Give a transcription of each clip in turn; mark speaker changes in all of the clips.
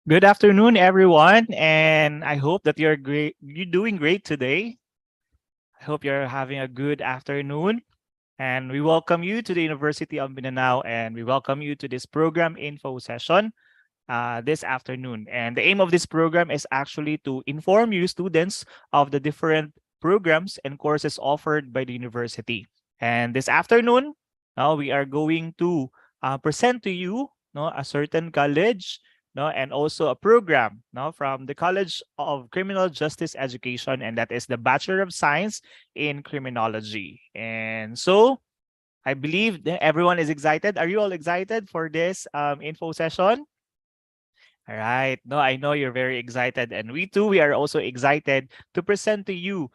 Speaker 1: Good afternoon, everyone, and I hope that you're great. You're doing great today. I hope you're having a good afternoon, and we welcome you to the University of Mindanao, and we welcome you to this program info session this afternoon. And the aim of this program is actually to inform you, students, of the different programs and courses offered by the university. And this afternoon, we are going to present to you a certain college and also a program from the College of Criminal Justice Education, and that is the Bachelor of Science in Criminology. And so I believe that everyone is excited. Are you all excited for this info session? All right. No, I know you're very excited, and we too. We are also excited to present to you,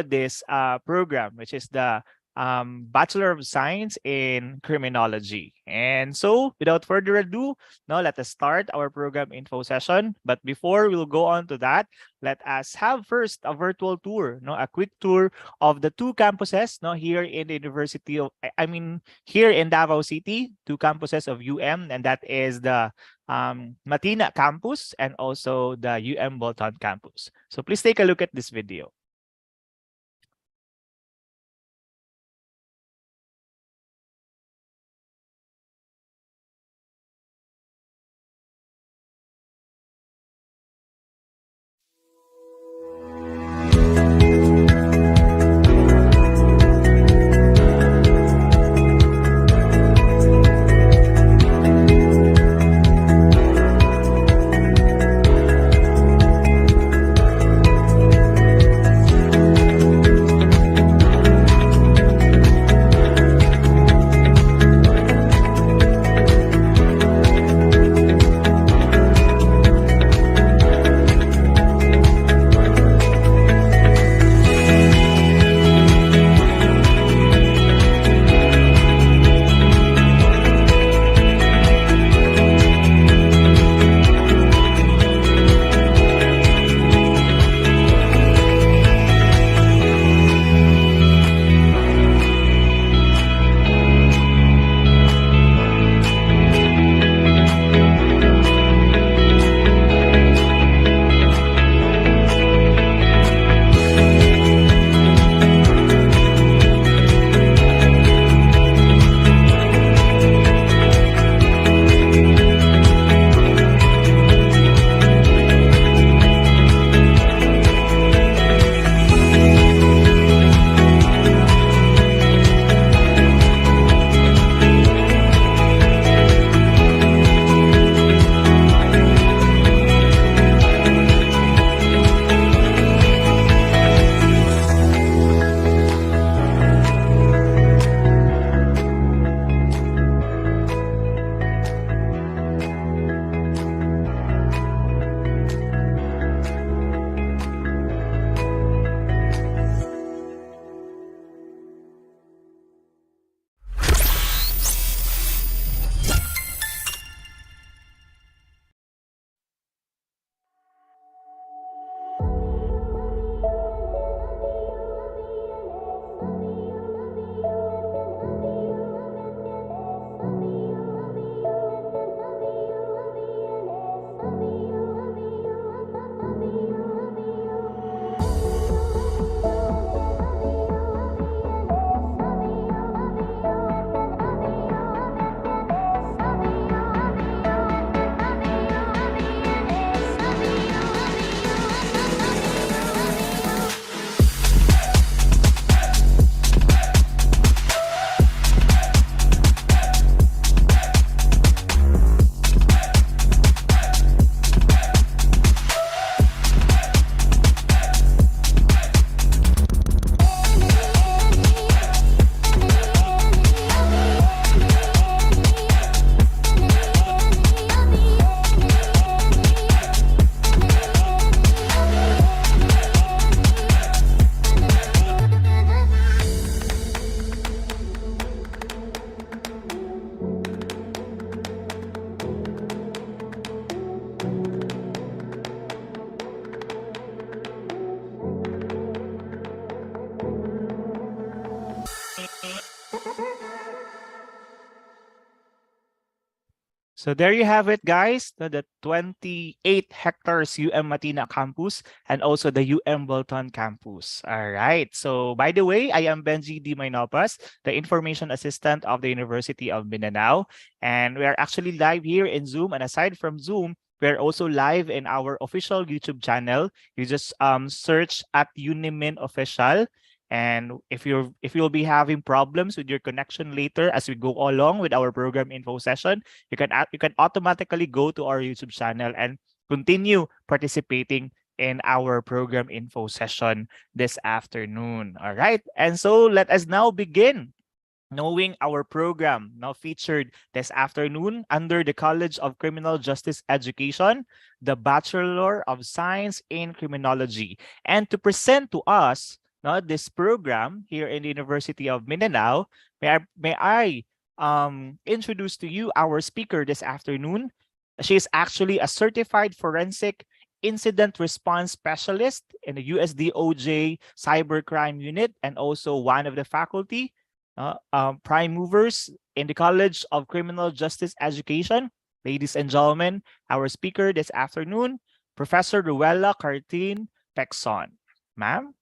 Speaker 1: this program, which is the Bachelor of Science in Criminology. And so, without further ado, now let us start our program info session. But before we'll go on to that, let us have first a virtual tour, a quick tour of the two campuses, here in the University of, here in Davao City, two campuses of UM, and that is the Matina campus and also the UM Bolton campus. So please take a look at this video. So there you have it, guys. The 28 hectares UM Matina campus and also the UM Bolton campus. All right. So by the way, I am Benji D. Mainopas, the information assistant of the University of Mindanao. And we are actually live here in Zoom. And aside from Zoom, we're also live in our official YouTube channel. You just search at Unimin Official. And if you'll be having problems with your connection later as we go along with our program info session, you can automatically go to our YouTube channel and continue participating in our program info session this afternoon. All right. And so let us now begin knowing our program now featured this afternoon under the College of Criminal Justice Education, the Bachelor of Science in Criminology. And to present to us this program here in the University of Mindanao, may I introduce to you our speaker this afternoon. She is actually a certified forensic incident response specialist in the USDOJ cybercrime unit and also one of the faculty prime movers in the College of Criminal Justice Education. Ladies and gentlemen, our speaker this afternoon, Professor Ruella Cartin Pexon. Ma'am?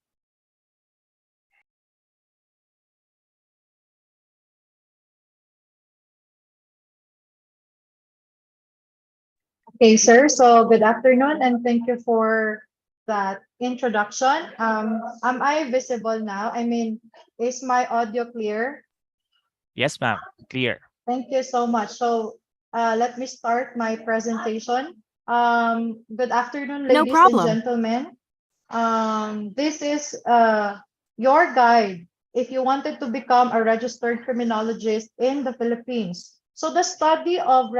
Speaker 2: Okay, sir. So good afternoon and thank you for that introduction. Am I visible now? I mean, is my audio clear?
Speaker 1: Yes, ma'am. Clear.
Speaker 2: Thank you so much. So let me start my presentation. Good afternoon,
Speaker 3: No
Speaker 2: ladies and
Speaker 3: problem.
Speaker 2: gentlemen. This is your guide if you wanted to become a registered criminologist in the Philippines. So the study of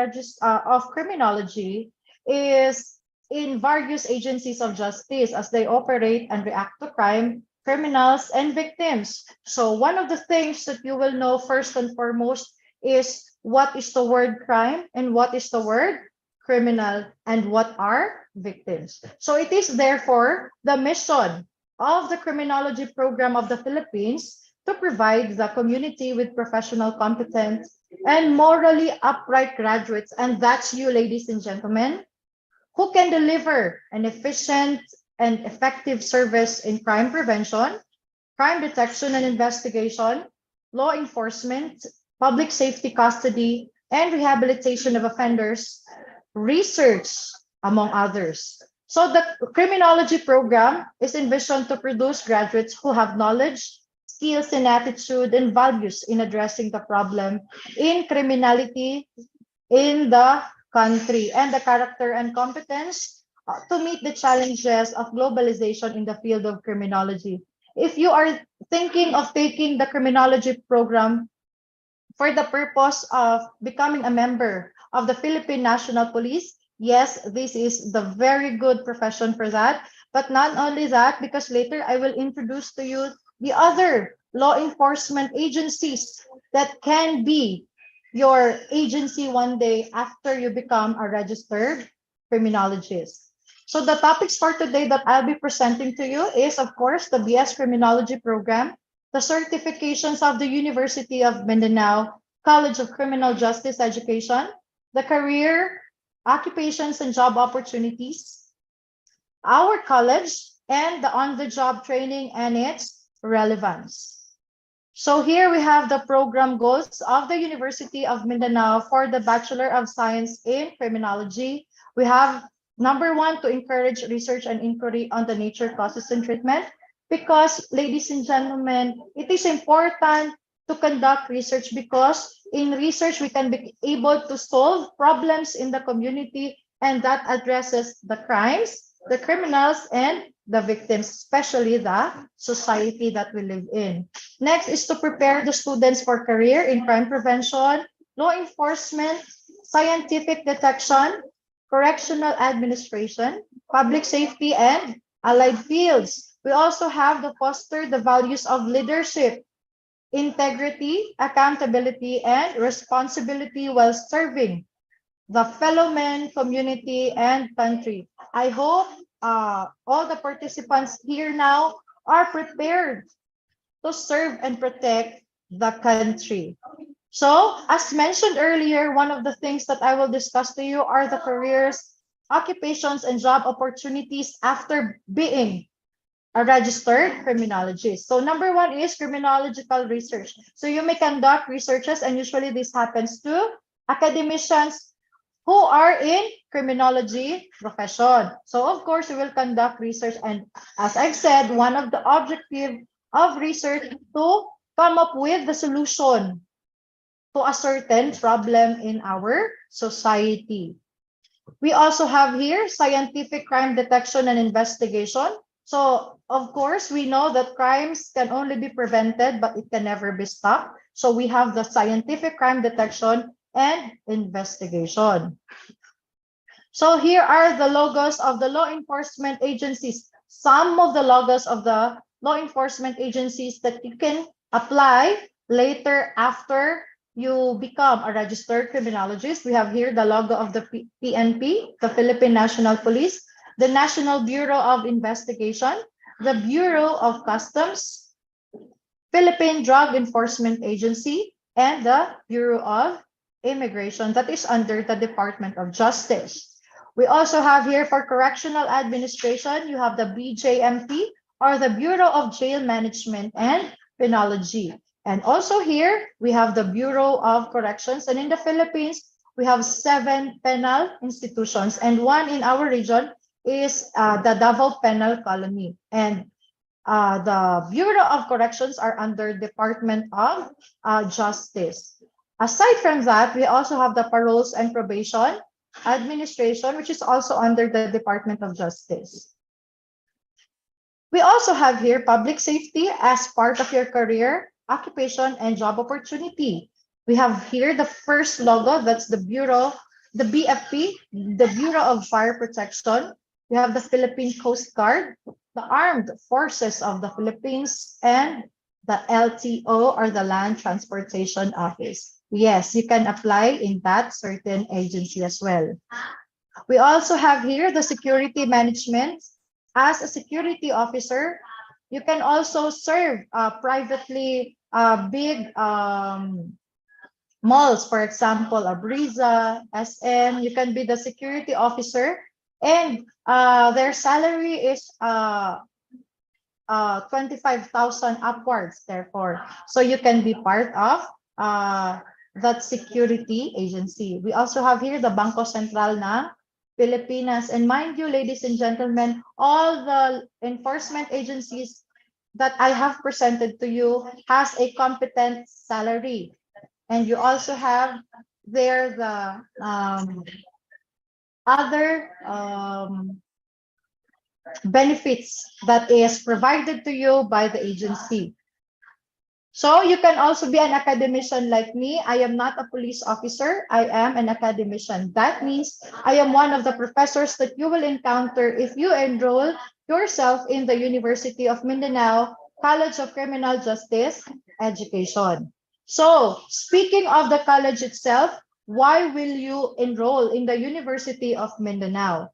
Speaker 2: criminology is in various agencies of justice as they operate and react to crime, criminals, and victims. So one of the things that you will know first and foremost is what is the word crime and what is the word criminal and what are victims. So it is therefore the mission of the criminology program of the Philippines to provide the community with professional competence and morally upright graduates. And that's you, ladies and gentlemen, who can deliver an efficient and effective service in crime prevention, crime detection and investigation, law enforcement, public safety custody, and rehabilitation of offenders, research, among others. So the criminology program is envisioned to produce graduates who have knowledge, skills, and attitude and values in addressing the problem in criminality in the country and the character and competence to meet the challenges of globalization in the field of criminology. If you are thinking of taking the criminology program for the purpose of becoming a member of the Philippine National Police, yes, this is the very good profession for that. But not only that, because later I will introduce to you the other law enforcement agencies that can be your agency one day after you become a registered criminologist. So the topics for today that I'll be presenting to you is, of course, the BS Criminology Program, the certifications of the University of Mindanao College of Criminal Justice Education, the career, occupations, and job opportunities, our college, and the on-the-job training and its relevance. So here we have the program goals of the University of Mindanao for the Bachelor of Science in Criminology. We have number one, to encourage research and inquiry on the nature, causes, and treatment. Because, ladies and gentlemen, it is important to conduct research because in research we can be able to solve problems in the community and that addresses the crimes, the criminals, and the victims, especially the society that we live in. Next is to prepare the students for career in crime prevention, law enforcement, scientific detection, correctional administration, public safety, and allied fields. We also have to foster the values of leadership, integrity, accountability, and responsibility while serving the fellow men, community, and country. I hope all the participants here now are prepared to serve and protect the country. So, as mentioned earlier, one of the things that I will discuss to you are the careers, occupations, and job opportunities after being a registered criminologist. So number one is criminological research. So you may conduct researches, and usually this happens to academicians who are in criminology profession. So of course, we will conduct research, and as I've said, one of the objective of research is to come up with the solution to a certain problem in our society. We also have here scientific crime detection and investigation. So, of course, we know that crimes can only be prevented, but it can never be stopped. So, we have the scientific crime detection and investigation. So, here are the logos of the law enforcement agencies. Some of the logos of the law enforcement agencies that you can apply later after you become a registered criminologist. We have here the logo of the PNP, the Philippine National Police, the National Bureau of Investigation, the Bureau of Customs, Philippine Drug Enforcement Agency, and the Bureau of Immigration that is under the Department of Justice. We also have here for correctional administration, you have the BJMP or the Bureau of Jail Management and Penology. And also here, we have the Bureau of Corrections. And in the Philippines, we have 7 penal institutions. And one in our region is the Davao Penal Colony. And the Bureau of Corrections are under Department of Justice. Aside from that, we also have the Paroles and Probation Administration, which is also under the Department of Justice. We also have here public safety as part of your career, occupation, and job opportunity. We have here the first logo, that's the Bureau, the BFP, the Bureau of Fire Protection. We have the Philippine Coast Guard, the Armed Forces of the Philippines, and the LTO or the Land Transportation Office. Yes, you can apply in that certain agency as well. We also have here the security management. As a security officer, you can also serve privately big malls, for example, a Brisa, SM. You can be the security officer, and their salary is 25,000 upwards, therefore. So you can be part of that security agency. We also have here the Bangko Sentral ng Pilipinas. And mind you, ladies and gentlemen, all the enforcement agencies that I have presented to you has a competent salary. And you also have there the other benefits that is provided to you by the agency. So you can also be an academician like me. I am not a police officer. I am an academician. That means I am one of the professors that you will encounter if you enroll yourself in the University of Mindanao College of Criminal Justice Education. So speaking of the college itself, why will you enroll in the University of Mindanao?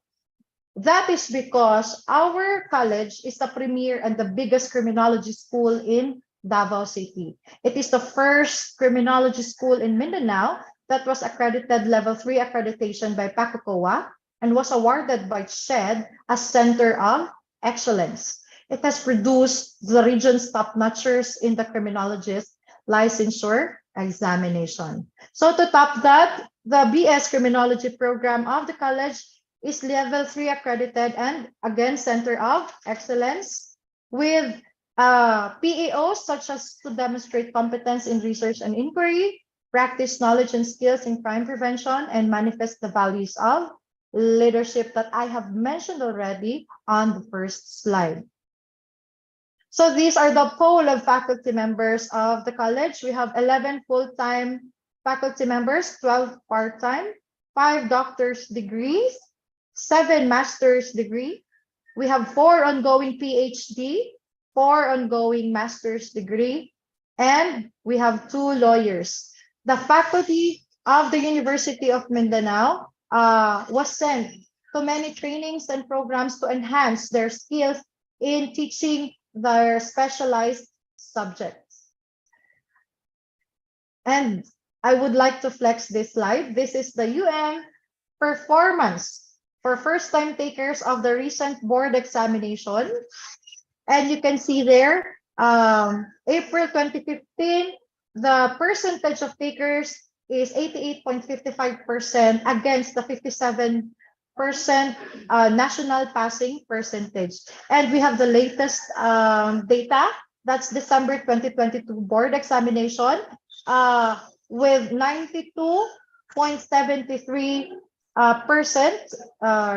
Speaker 2: That is because our college is the premier and the biggest criminology school in Davao City. It is the first criminology school in Mindanao that was accredited level 3 accreditation by PACOCOA and was awarded by SHED as Center of Excellence. It has produced the region's top-notchers in the criminologist licensure examination. So to top that, the BS Criminology program of the college is level 3 accredited and again Center of Excellence with PAOs such as to demonstrate competence in research and inquiry, practice knowledge and skills in crime prevention, and manifest the values of leadership that I have mentioned already on the first slide. So these are the pool of faculty members of the college. We have 11 full-time faculty members, 12 part-time, 5 doctor's degrees, 7 master's degree. We have 4 ongoing PhD, 4 ongoing master's degree, and we have 2 lawyers. The faculty of the University of Mindanao was sent to many trainings and programs to enhance their skills in teaching their specialized subjects. And I would like to flex this slide. This is the UN performance for first-time takers of the recent board examination. And you can see there, April 2015, the percentage of takers is 88.55% against the 57% national passing percentage. And we have the latest data, that's December 2022 board examination, with 92.73%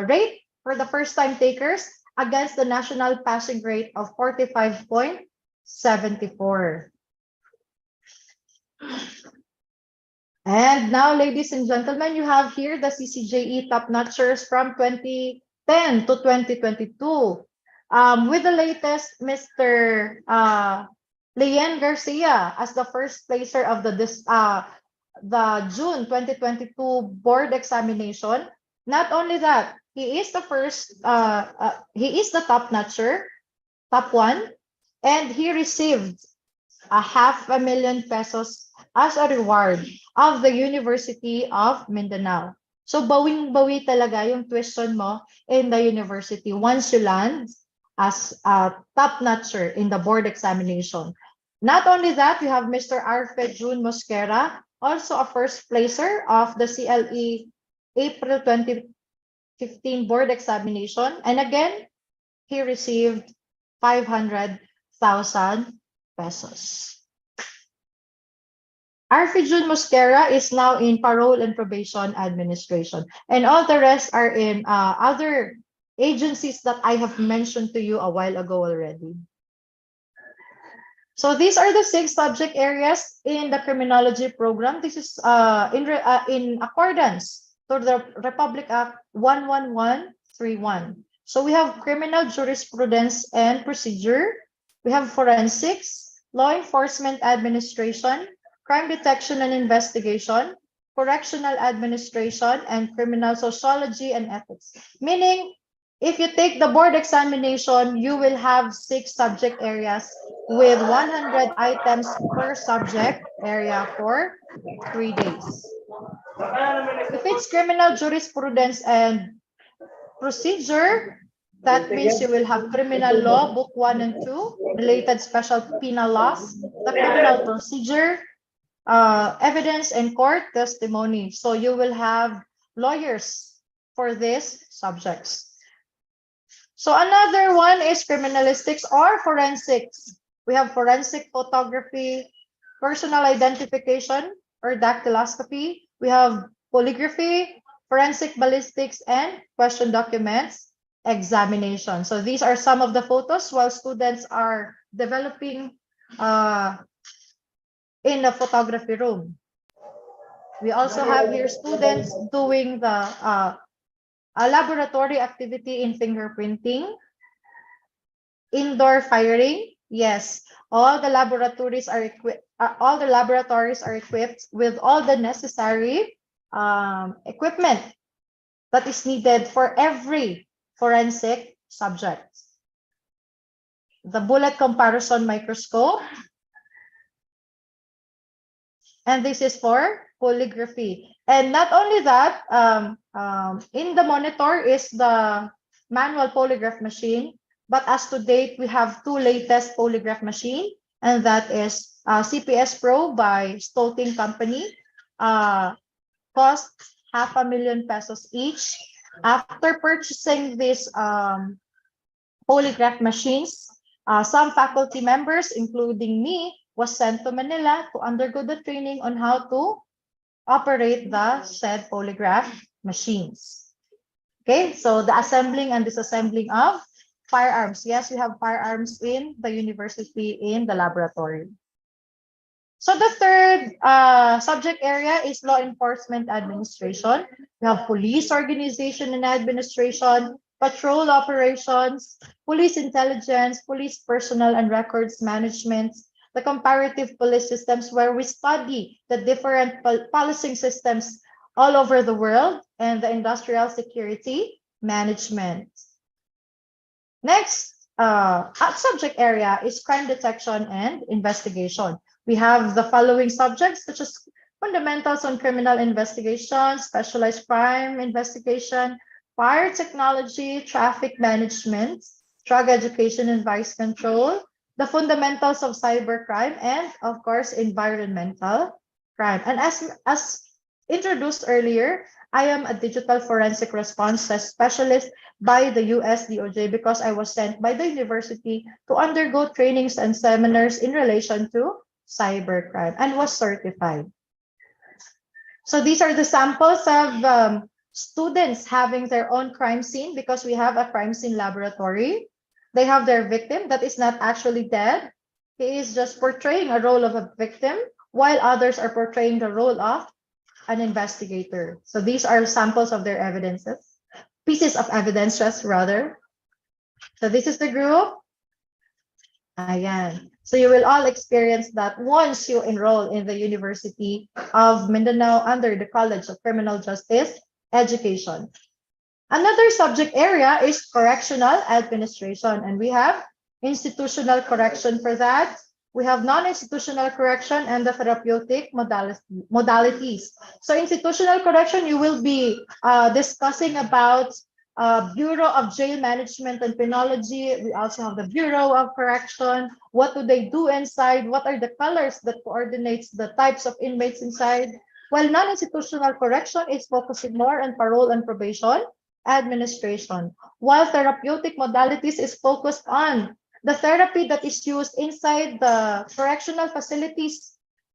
Speaker 2: rate for the first-time takers against the national passing rate of 45.74. And now, ladies and gentlemen, you have here the CCJE top notchers from 2010 to 2022. With the latest, Mr. Leyen Garcia as the first placer of the June 2022 board examination. Not only that, he is the first, he is the top notcher, top one, and he received a 500,000 pesos as a reward of the University of Mindanao. So bawing-bawi talaga yung tuition mo in the university once you land as a top notcher in the board examination. Not only that, we have Mr. Arfe June Mosquera, also a first placer of the CLE April 2015 board examination. And again, he received 500,000 pesos. Arfe June Mosquera is now in parole and probation administration. And all the rest are in other agencies that I have mentioned to you a while ago already. So these are the 6 subject areas in the criminology program. This is in accordance to the Republic Act 11131. So we have criminal jurisprudence and procedure. We have forensics, law enforcement administration, crime detection and investigation, correctional administration, and criminal sociology and ethics. Meaning, if you take the board examination, you will have 6 subject areas with 100 items per subject area for 3 days. If it's criminal jurisprudence and procedure, that means you will have criminal law, book 1 and 2, related special penal laws, the criminal procedure, evidence and court testimony. So you will have lawyers for these subjects. So another one is criminalistics or forensics. We have forensic photography, personal identification or dactyloscopy. We have polygraphy, forensic ballistics, and question documents examination. So these are some of the photos while students are developing in the photography room. We also have here students doing the a laboratory activity in fingerprinting, indoor firing. Yes, all the laboratories are equipped. All the laboratories are equipped with all the necessary equipment that is needed for every forensic subject. The bullet comparison microscope, and this is for polygraphy. And not only that, in the monitor is the manual polygraph machine, but as to date, we have 2 latest polygraph machine, and that is CPS Pro by Stolting Company, cost 500,000 pesos each. After purchasing these polygraph machines, some faculty members, including me, was sent to Manila to undergo the training on how to operate the said polygraph machines. Okay, so the assembling and disassembling of firearms. Yes, we have firearms in the university in the laboratory. So the third subject area is law enforcement administration. We have police organization and administration, patrol operations, police intelligence, police personnel and records management, the comparative police systems where we study the different policing systems all over the world, and the industrial security management. Next subject area is crime detection and investigation. We have the following subjects such as fundamentals on criminal investigation, specialized crime investigation, fire technology, traffic management, drug education and vice control, the fundamentals of cybercrime, and of course, environmental crime. And as introduced earlier, I am a digital forensic response specialist by the US DOJ because I was sent by the university to undergo trainings and seminars in relation to cybercrime and was certified. So these are the samples of students having their own crime scene because we have a crime scene laboratory. They have their victim that is not actually dead. He is just portraying a role of a victim while others are portraying the role of an investigator. So these are samples of their evidences, pieces of evidence, just rather. So this is the group. Ayan. So you will all experience that once you enroll in the University of Mindanao under the College of Criminal Justice Education. Another subject area is correctional administration, and we have institutional correction for that. We have non-institutional correction and the therapeutic modalities. So institutional correction, you will be discussing about Bureau of Jail Management and Criminology. We also have the Bureau of Correction. What do they do inside? What are the colors that coordinates the types of inmates inside? While non-institutional correction is focusing more on parole and probation administration, while therapeutic modalities is focused on the therapy that is used inside the correctional facilities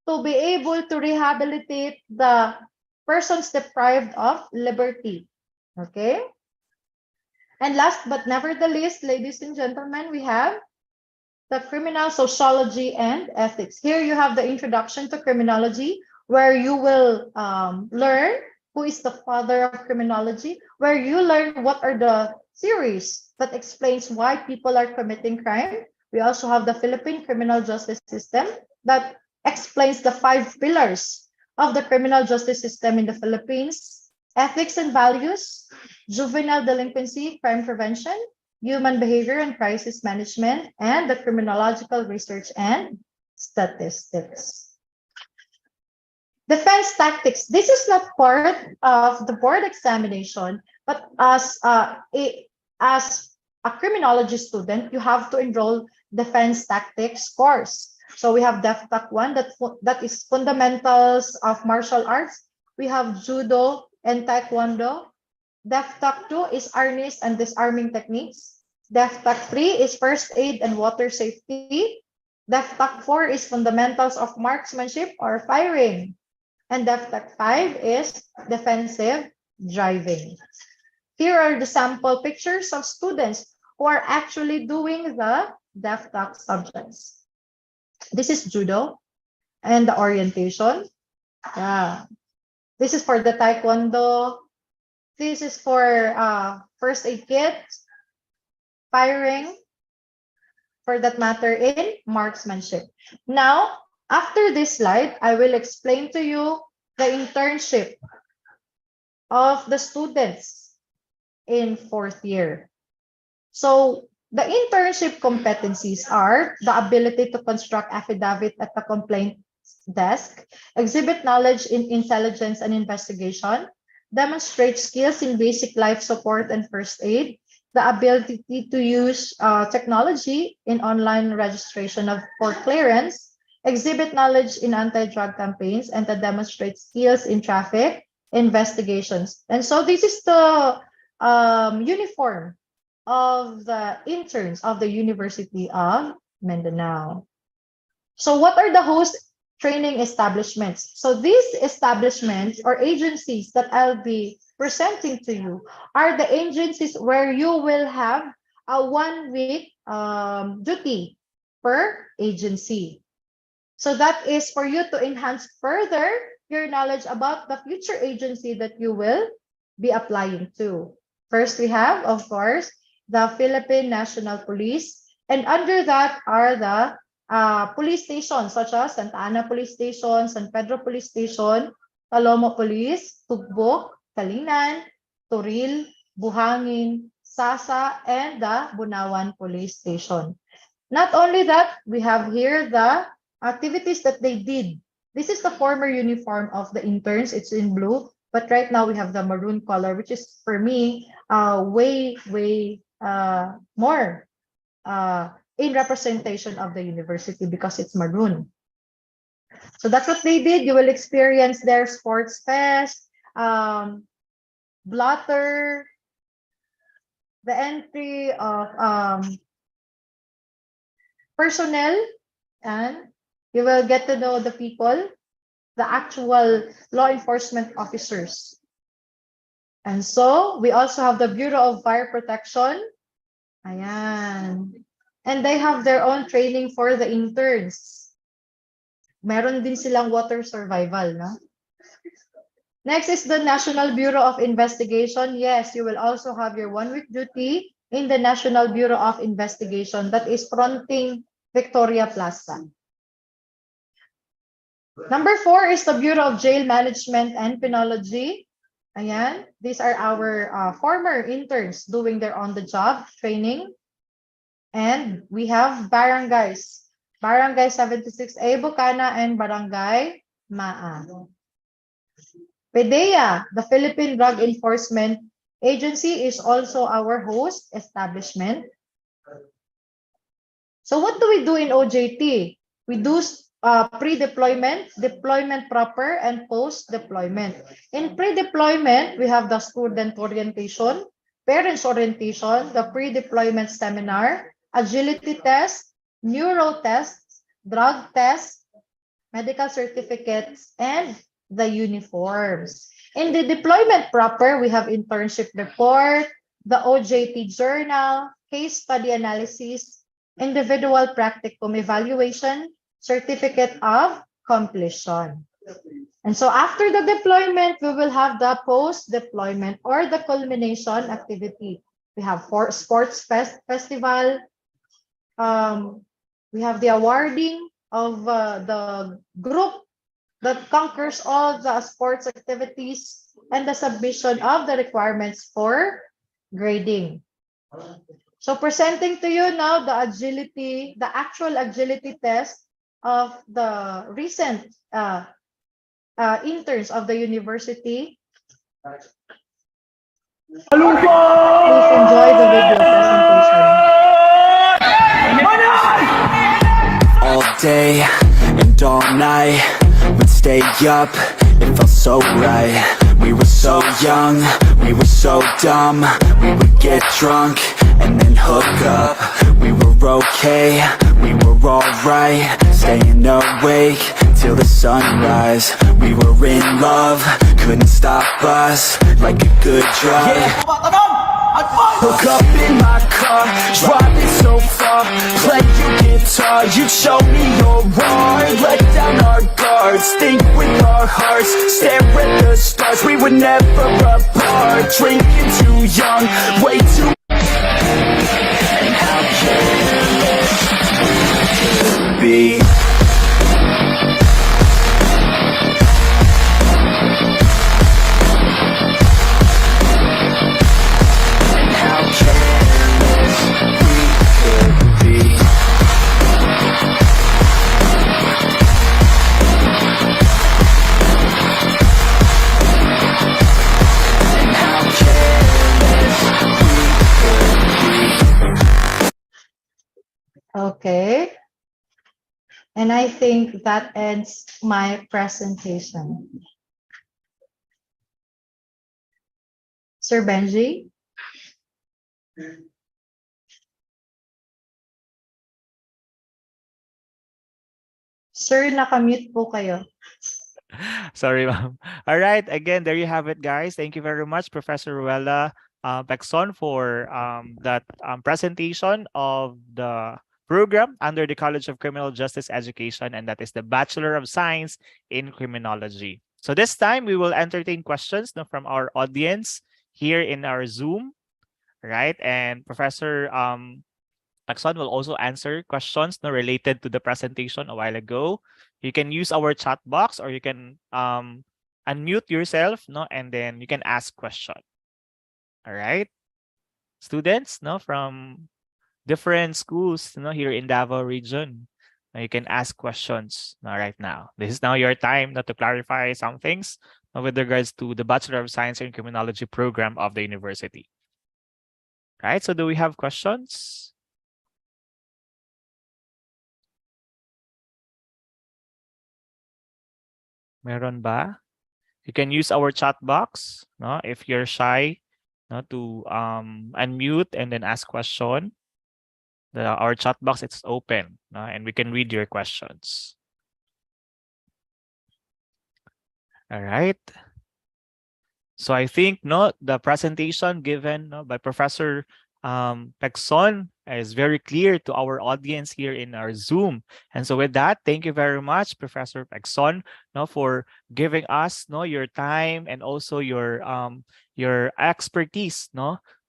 Speaker 2: to be able to rehabilitate the persons deprived of liberty. Okay? And last but never the least, ladies and gentlemen, we have the criminal sociology and ethics. Here you have the introduction to criminology, where you will learn who is the father of criminology, where you learn what are the theories that explains why people are committing crime. We also have the Philippine criminal justice system that explains the 5 pillars of the criminal justice system in the Philippines: ethics and values, juvenile delinquency, crime prevention, human behavior and crisis management, and the criminological research and statistics. Defense tactics. This is not part of the board examination, but as a criminology student, you have to enroll defense tactics course. So we have DefTac 1, that is fundamentals of martial arts. We have judo and taekwondo. DefTac 2 is arnis and disarming techniques. DefTac 3 is first aid and water safety. DefTac 4 is fundamentals of marksmanship or firing. And DefTac 5 is defensive driving. Here are the sample pictures of students who are actually doing the DefTac subjects. This is judo and the orientation. Yeah. This is for the taekwondo. This is for first aid kit, firing, for that matter, in marksmanship. Now, after this slide, I will explain to you the internship of the students in 4th year. So the internship competencies are the ability to construct affidavit at the complaint desk, exhibit knowledge in intelligence and investigation, demonstrate skills in basic life support and first aid, the ability to use technology in online registration for clearance, exhibit knowledge in anti-drug campaigns, and to demonstrate skills in traffic investigations. And so this is the uniform of the interns of the University of Mindanao. So what are the host training establishments? So these establishments or agencies that I'll be presenting to you are the agencies where you will have a 1-week duty per agency. So that is for you to enhance further your knowledge about the future agency that you will be applying to. First, we have, of course, the Philippine National Police. And under that are the police stations such as Santa Ana Police Station, San Pedro Police Station, Talomo Police, Tugbok, Kalinan, Toril, Buhangin, Sasa, and the Bunawan Police Station. Not only that, we have here the activities that they did This is the former uniform of the interns. It's in blue, but right now we have the maroon color, which is for me way more in representation of the university because it's maroon. So that's what they did. You will experience their sports fest, blotter, the entry of personnel, and you will get to know the people, the actual law enforcement officers. And so we also have the Bureau of Fire Protection. Ayan. And they have their own training for the interns. Meron din silang water survival, no? Next is the National Bureau of Investigation. Yes, you will also have your 1 week duty in the National Bureau of Investigation that is fronting Victoria Plaza. Number 4 is the Bureau of Jail Management and Criminology. Ayan, these are our former interns doing their on-the-job training. And we have barangays. Barangay 76A Bukana and Barangay Maa. PDEA, the Philippine Drug Enforcement Agency, is also our host establishment. So what do we do in OJT? We do pre-deployment, deployment proper, and post-deployment. In pre-deployment, we have the student orientation, parents orientation, the pre-deployment seminar, agility test, neuro tests, drug tests, medical certificates, and the uniforms. In the deployment proper, we have internship report, the OJT journal, case study analysis, individual practicum evaluation, certificate of completion. And so after the deployment, we will have the post-deployment or the culmination activity. We have sports festival. We have the awarding of the group that conquers all the sports activities and the submission of the requirements for grading. So presenting to you now the agility, the actual agility test of the recent interns of the university. Please enjoy the video presentation.
Speaker 3: All day and all night, we'd stay up, it felt so right. We were so young, we were so dumb. We would get drunk and then hook up. We were okay, we were alright, staying awake till the sunrise. We were in love, couldn't stop us, like a good drug. Hook up in my car, driving so far, play your guitar, you show me your art. Let down our guards, think with our hearts, stare at the stars, we were never apart. Drinking too young, way too. And how careless we could be.
Speaker 2: Okay. And I think that ends my presentation. Sir Benji? Sir, nakamute po kayo.
Speaker 1: Sorry, ma'am. All right. Again, there you have it, guys. Thank you very much, Professor Ruela Pexon, for that presentation of the program under the College of Criminal Justice Education, and that is the Bachelor of Science in Criminology. So this time, we will entertain questions from our audience here in our Zoom, right? And Professor Pexon will also answer questions related to the presentation a while ago. You can use our chat box, or you can unmute yourself, and then you can ask question. All right, students, from different schools, here in Davao region. you can ask questions right now. This is now your time to clarify some things with regards to the Bachelor of Science in Criminology program of the university. Right, so do we have questions? Meron ba? You can use our chat box, no? If you're shy, no, to unmute and then ask question. Our chat box it's open, no? And we can read your questions. All right. So I think the presentation given by Professor Pexon is very clear to our audience here in our Zoom. And so with that, thank you very much, Professor Pexon, for giving us your time and also your expertise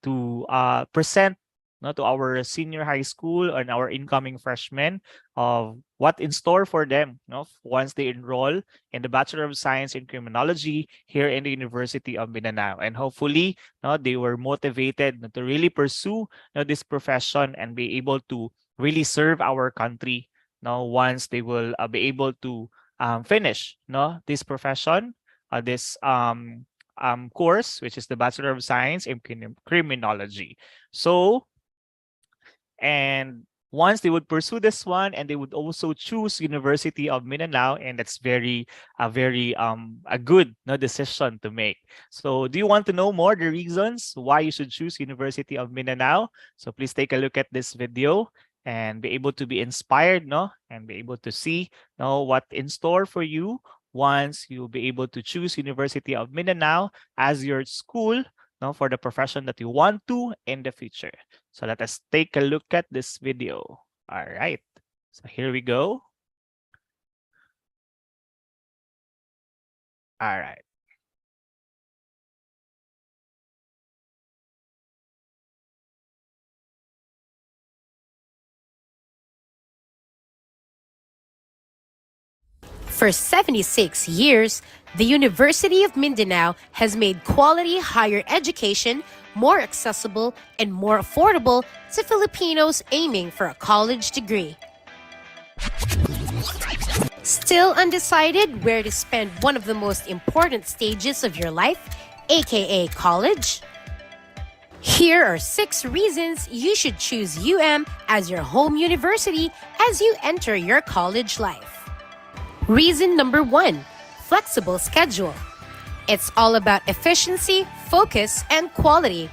Speaker 1: to present to our senior high school and our incoming freshmen of what in store for them once they enroll in the Bachelor of Science in Criminology here in the University of Mindanao. And hopefully they were motivated to really pursue this profession and be able to really serve our country once they will be able to finish this profession, this course, which is the Bachelor of Science in Criminology. So, and once they would pursue this one, and they would also choose University of Mindanao, and that's a good decision to make. So do you want to know more the reasons why you should choose University of Mindanao? So please take a look at this video and be able to be inspired, and be able to see what in store for you once you'll be able to choose University of Mindanao as your school for the profession that you want to in the future. So let us take a look at this video. All right, so here we go. All right.
Speaker 4: For 76 years, the University of Mindanao has made quality higher education more accessible and more affordable to Filipinos aiming for a college degree. Still undecided where to spend one of the most important stages of your life, aka college? Here are 6 reasons you should choose as your home university as you enter your college life. Reason number 1, flexible schedule. It's all about efficiency, focus, and quality.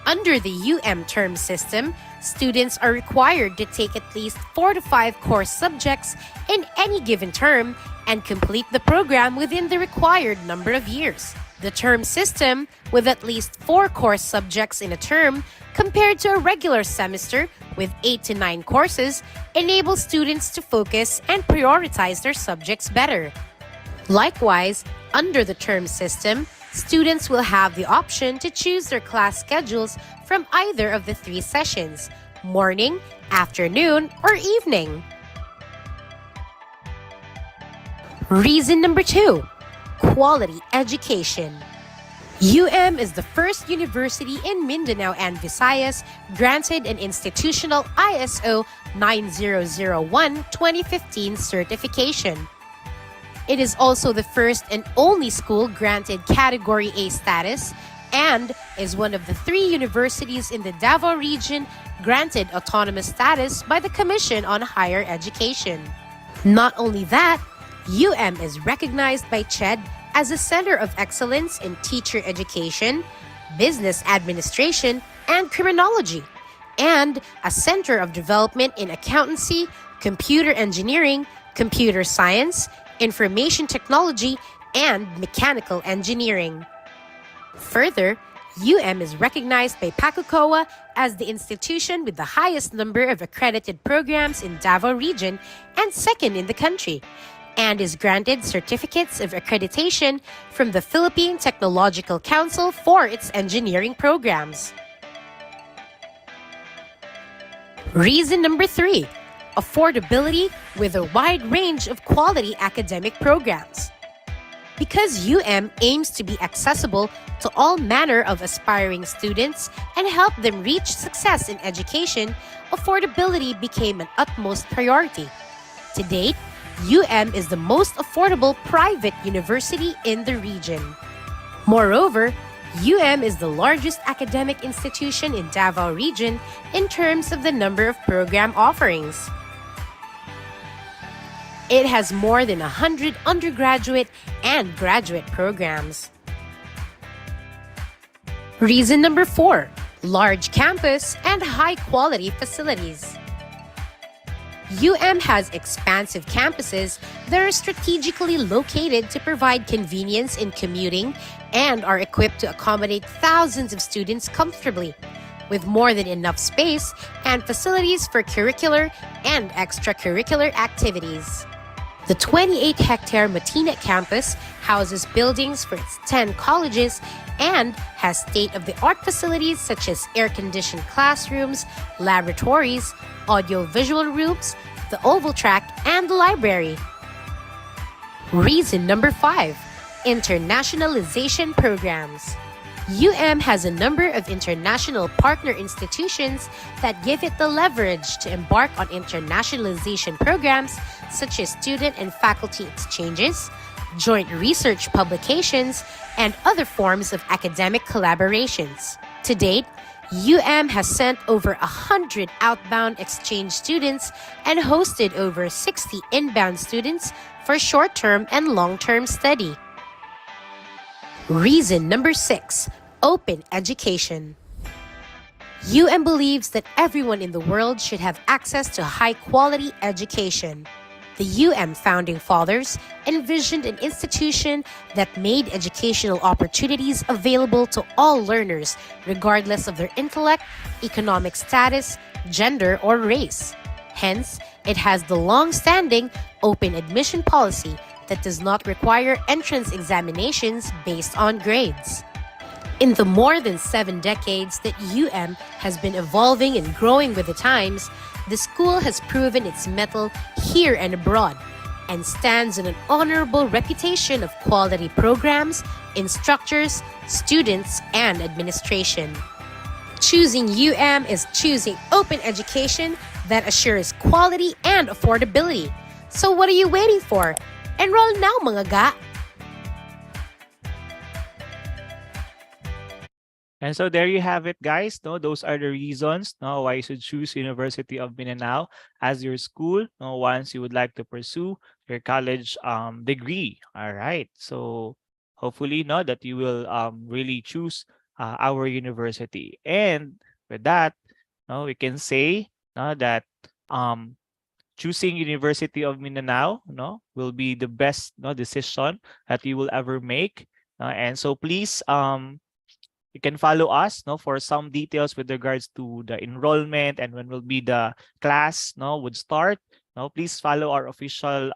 Speaker 4: Under the term system, students are required to take at least 4 to 5 course subjects in any given term and complete the program within the required number of years. The term system, with at least 4 course subjects in a term, compared to a regular semester with 8 to 9 courses, enables students to focus and prioritize their subjects better. Likewise, under the term system, students will have the option to choose their class schedules from either of the 3 sessions, morning, afternoon, or evening. Reason number 2, quality education. is the first university in Mindanao and Visayas granted an institutional ISO 9001-2015 certification. It is also the first and only school granted Category A status and is one of the 3 universities in the Davao region granted autonomous status by the Commission on Higher Education. Not only that, is recognized by CHED as a center of excellence in teacher education, business administration, and criminology, and a center of development in accountancy, computer engineering, computer science, information technology, and mechanical engineering. Further, is recognized by PACUCOA as the institution with the highest number of accredited programs in Davao region and second in the country, and is granted certificates of accreditation from the Philippine Technological Council for its engineering programs. Reason number 3, affordability with a wide range of quality academic programs. Because aims to be accessible to all manner of aspiring students and help them reach success in education, affordability became an utmost priority. To date, UM is the most affordable private university in the region. Moreover, UM is the largest academic institution in Davao region in terms of the number of program offerings. It has more than 100 undergraduate and graduate programs. Reason number 4, large campus and high-quality facilities. UM has expansive campuses that are strategically located to provide convenience in commuting and are equipped to accommodate thousands of students comfortably, with more than enough space and facilities for curricular and extracurricular activities. The 28-hectare Matinat campus houses buildings for its 10 colleges and has state-of-the-art facilities such as air-conditioned classrooms, laboratories, audio-visual rooms, the oval track, and the library. Reason number 5, internationalization programs. UM has a number of international partner institutions that give it the leverage to embark on internationalization programs such as student and faculty exchanges, joint research publications, and other forms of academic collaborations. To date, UM has sent over 100 outbound exchange students and hosted over 60 inbound students for short-term and long-term study. Reason number 6, open education. UM believes that everyone in the world should have access to high-quality education. The UM founding fathers envisioned an institution that made educational opportunities available to all learners, regardless of their intellect, economic status, gender, or race. Hence, it has the long-standing open admission policy that does not require entrance examinations based on grades. In the more than 7 decades that UM has been evolving and growing with the times, the school has proven its mettle here and abroad and stands in an honorable reputation of quality programs, instructors, students, and administration. Choosing UM is choosing open education that assures quality and affordability. So what are you waiting for? Enroll now, mga ga!
Speaker 1: And so there you have it, guys. No, those are the reasons why you should choose University of Mindanao as your school once you would like to pursue your college degree. All right. So hopefully that you will really choose our university. And with that, we can say that choosing University of Mindanao will be the best decision that you will ever make. And so please you can follow us for some details with regards to the enrollment and when will be the class would start. Please follow our official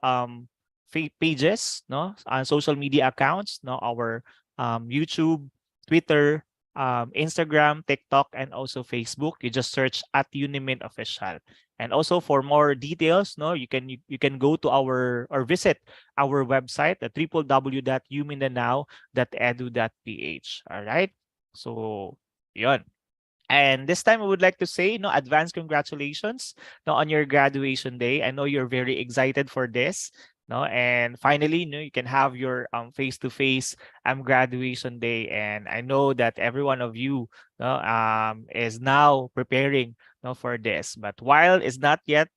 Speaker 1: pages on social media accounts, our YouTube, Twitter, Instagram, TikTok, and also Facebook. You just search at Unimint Official. And also for more details, you can go to our or visit our website at www.umindanao.edu.ph. All right. So, yun. And this time I would like to say, advance congratulations on your graduation day. I know you're very excited for this. And finally, you can have your face-to-face graduation day. And I know that every one of you is now preparing for this. But while it's not yet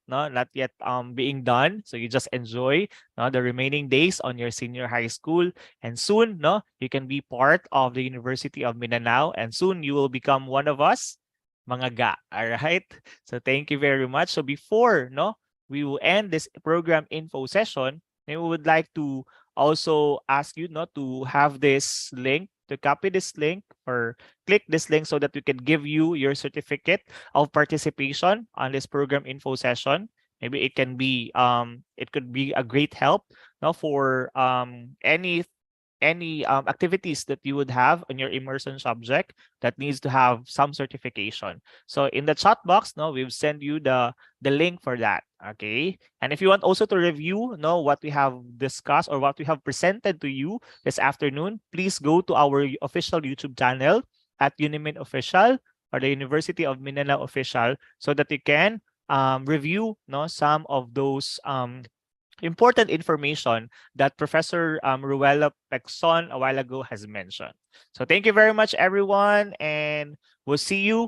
Speaker 1: being done, so you just enjoy the remaining days on your senior high school, and soon you can be part of the University of Mindanao, and soon you will become one of us, mga ga. All right. So thank you very much. So before we will end this program info session, and we would like to also ask you to have this link, to copy this link or click this link so that we can give you your certificate of participation on this program info session. Maybe it can be it could be a great help for any activities that you would have on your immersion subject that needs to have some certification. So in the chat box, we've sent you the link for that. Okay. And if you want also to review what we have discussed or what we have presented to you this afternoon, please go to our official YouTube channel at Unimint Official or the University of Mindanao Official so that you can review some of those important information that Professor Ruela Pexon a while ago has mentioned. So thank you very much, everyone, and we'll see you